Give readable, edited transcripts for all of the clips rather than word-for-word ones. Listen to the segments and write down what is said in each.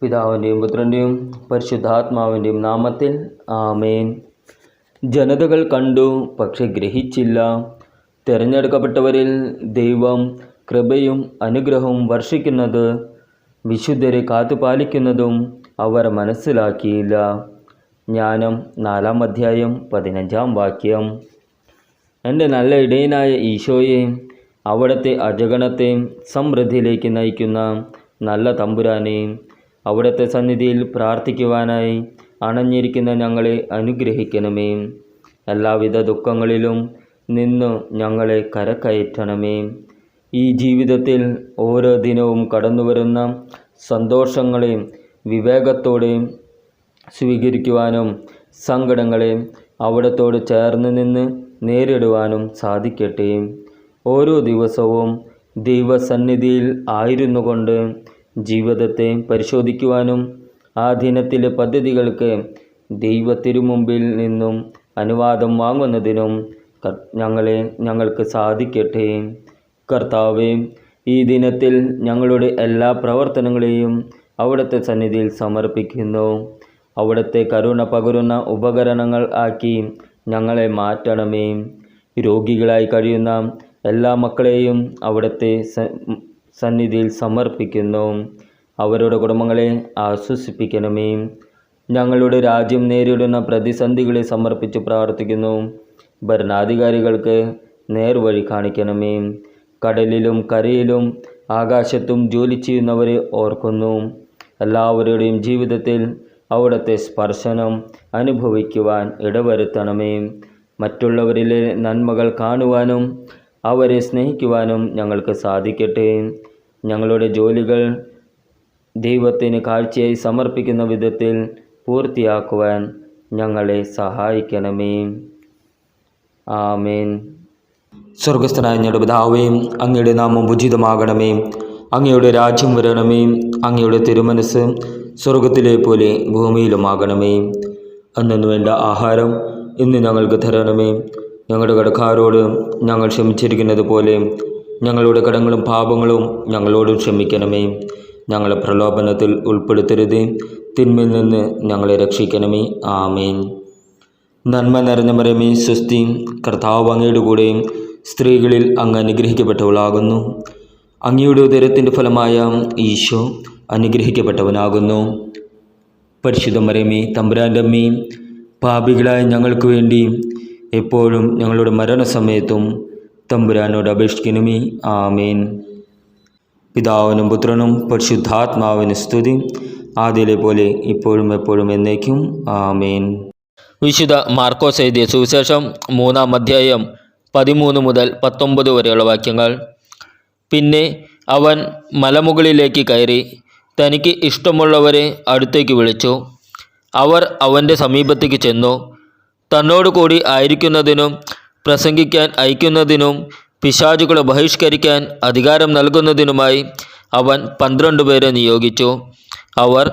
പിതാവിൻ്റെയും പുത്രൻ്റെയും പരിശുദ്ധാത്മാവിൻ്റെയും നാമത്തിൽ ആമേൻ. ജനതകൾ കണ്ടു, പക്ഷെ ഗ്രഹിച്ചില്ല. തിരഞ്ഞെടുക്കപ്പെട്ടവരിൽ ദൈവം കൃപയും അനുഗ്രഹവും വർഷിക്കുന്നത് വിശുദ്ധരെ കാത്തുപാലിക്കുന്നതും അവർ മനസ്സിലാക്കിയില്ല. ജ്ഞാനം 4-ാം അധ്യായം 15-ാം വാക്യം. എൻ്റെ നല്ല ഇടയനായ ഈശോയെ, അവിടുത്തെ അജഗണത്തെ സമൃദ്ധിയിലേക്ക് നയിക്കുന്ന നല്ല തമ്പുരാനെ, അവിടുത്തെ സന്നിധിയിൽ പ്രാർത്ഥിക്കുവാനായി അണഞ്ഞിരിക്കുന്ന ഞങ്ങളെ അനുഗ്രഹിക്കണമേ. എല്ലാവിധ ദുഃഖങ്ങളിലും നിന്ന് ഞങ്ങളെ കരകയറ്റണമേ. ഈ ജീവിതത്തിൽ ഓരോ ദിനവും കടന്നുവരുന്ന സന്തോഷങ്ങളെ വിവേകത്തോടെ സ്വീകരിക്കുവാനും സങ്കടങ്ങളെ അവിടത്തോട് ചേർന്ന് നിന്ന് നേരിടുവാനും സാധിക്കട്ടെ. ഓരോ ദിവസവും ദൈവസന്നിധിയിൽ ആയിരുന്നു കൊണ്ട് ജീവിതത്തെ പരിശോധിക്കുവാനും ആ ദിനത്തിലെ പദ്ധതികൾക്ക് ദൈവത്തിരുമുമ്പിൽ നിന്നും അനുവാദം വാങ്ങുന്നതിനും ഞങ്ങൾക്ക് സാധിക്കട്ടെ. കർത്താവേ, ഈ ദിനത്തിൽ ഞങ്ങളുടെ എല്ലാ പ്രവർത്തനങ്ങളെയും അവിടുത്തെ സന്നിധിയിൽ സമർപ്പിക്കുന്നു. അവിടുത്തെ കരുണ പകരുന്ന ഉപകരണങ്ങൾ ആക്കി ഞങ്ങളെ മാറ്റണമേ. രോഗികളായി കഴിയുന്ന എല്ലാ മക്കളെയും അവിടുത്തെ സന്നിധിയിൽ സമർപ്പിക്കുന്നു. അവരുടെ കുടുംബങ്ങളെ ആശ്വസിപ്പിക്കണമേ. ഞങ്ങളുടെ രാജ്യം നേരിടുന്ന പ്രതിസന്ധികളെ സമർപ്പിച്ച് പ്രാർത്ഥിക്കുന്നു. ഭരണാധികാരികൾക്ക് നേർവഴി കാണിക്കണമേ. കടലിലും കരയിലും ആകാശത്തും ജോലി ചെയ്യുന്നവരെ ഓർക്കുന്നു. എല്ലാവരുടെയും ജീവിതത്തിൽ അവിടുത്തെ സ്പർശനം അനുഭവിക്കുവാൻ ഇടവരുത്തണമേ. മറ്റുള്ളവരിലെ നന്മകൾ കാണുവാനും അവരെ സ്നേഹിക്കുവാനും ഞങ്ങൾക്ക് സാധിക്കട്ടെ. ഞങ്ങളുടെ ജോലികൾ ദൈവത്തിന് കാഴ്ചയായി സമർപ്പിക്കുന്ന വിധത്തിൽ പൂർത്തിയാക്കുവാൻ ഞങ്ങളെ സഹായിക്കണമേ. ആമേൻ. സ്വർഗസ്ഥനായ ഞങ്ങളുടെ പിതാവേ, അങ്ങയുടെ നാമം ഉചിതമാകണമേ. അങ്ങയുടെ രാജ്യം വരണമേ. അങ്ങയുടെ തിരുമനസ് സ്വർഗത്തിലെ പോലെ ഭൂമിയിലുമാകണമേ. അന്നു വേണ്ട ആഹാരം ഇന്ന് ഞങ്ങൾക്ക് തരണമേ. ഞങ്ങളുടെ കടക്കാരോട് ഞങ്ങൾ ക്ഷമിച്ചിരിക്കുന്നത് പോലെ ഞങ്ങളുടെ കടങ്ങളും പാപങ്ങളും ഞങ്ങളോട് ക്ഷമിക്കണമേ. ഞങ്ങളെ പ്രലോഭനത്തിൽ ഉൾപ്പെടുത്തരുത്, തിന്മയിൽ നിന്ന് ഞങ്ങളെ രക്ഷിക്കണമേ. ആമേൻ. നന്മ നിറഞ്ഞ മറിയമേ, സ്വസ്തി, കർത്താവ് അങ്ങയുടെ കൂടെ സ്ത്രീകളിൽ അങ്ങ് അനുഗ്രഹിക്കപ്പെട്ടവളാകുന്നു. അങ്ങയുടെ ഉദരത്തിൻ്റെ ഫലമായ ഈശോ അനുഗ്രഹിക്കപ്പെട്ടവനാകുന്നു. പരിശുദ്ധ മറിയമേ, തമ്പുരാൻ്റെ അമ്മേ, പാപികളായ ഞങ്ങൾക്ക് വേണ്ടി എപ്പോഴും ഞങ്ങളുടെ മരണസമയത്തും തമ്പുരാനോട് അപേക്ഷിക്കണമേ. ആമേൻ. പിതാവിനും പുത്രനും പരിശുദ്ധാത്മാവിന് സ്തുതി, ആദ്യയിലെ പോലെ ഇപ്പോഴും എപ്പോഴും എന്നേക്കും. ആമേൻ. വിശുദ്ധ മാർക്കോസ് എഴുതിയ സുവിശേഷം 3-ാം അധ്യായം 13 മുതൽ 19 വരെയുള്ള വാക്യങ്ങൾ. പിന്നെ അവൻ മലമുകളിലേക്ക് കയറി തനിക്ക് ഇഷ്ടമുള്ളവരെ അടുത്തേക്ക് വിളിച്ചു. അവർ അവൻ്റെ സമീപത്തേക്ക് ചെന്നു. തന്നോട് കൂടി ആയിരിക്കുന്നതിനും പ്രസംഗിക്കാൻ അയക്കുന്നതിനും പിശാചുകളെ ബഹിഷ്കരിക്കാൻ അധികാരം നൽകുന്നതിനുമായി അവൻ 12 പേരെ നിയോഗിച്ചു. അവർ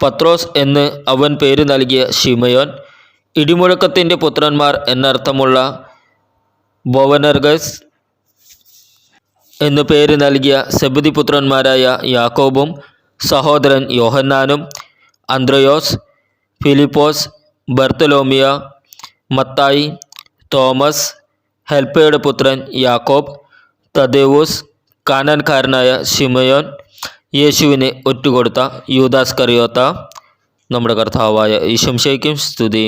പത്രോസ് എന്ന് അവൻ പേര് നൽകിയ ശിമയോൻ, ഇടിമുഴക്കത്തിൻ്റെ പുത്രന്മാർ എന്നർത്ഥമുള്ള ബൊവനർഗസ് എന്നു പേര് നൽകിയ സെബദി പുത്രന്മാരായ യാക്കോബും സഹോദരൻ യോഹന്നാനും, അന്ത്രയോസ്, ഫിലിപ്പോസ്, ബർത്തലോമിയ, മത്തായി, തോമസ്, ഹെൽപ്പയുടെ പുത്രൻ യാക്കോബ്, തദേവൂസ്, കാനാൻകാരനായ ശിമയോൻ, യേശുവിനെ ഒറ്റുകൊടുത്ത യൂദാസ് കറിയോത്ത. നമ്മുടെ കർത്താവായ ഈശോ മിശിഹായ്ക്കും സ്തുതി.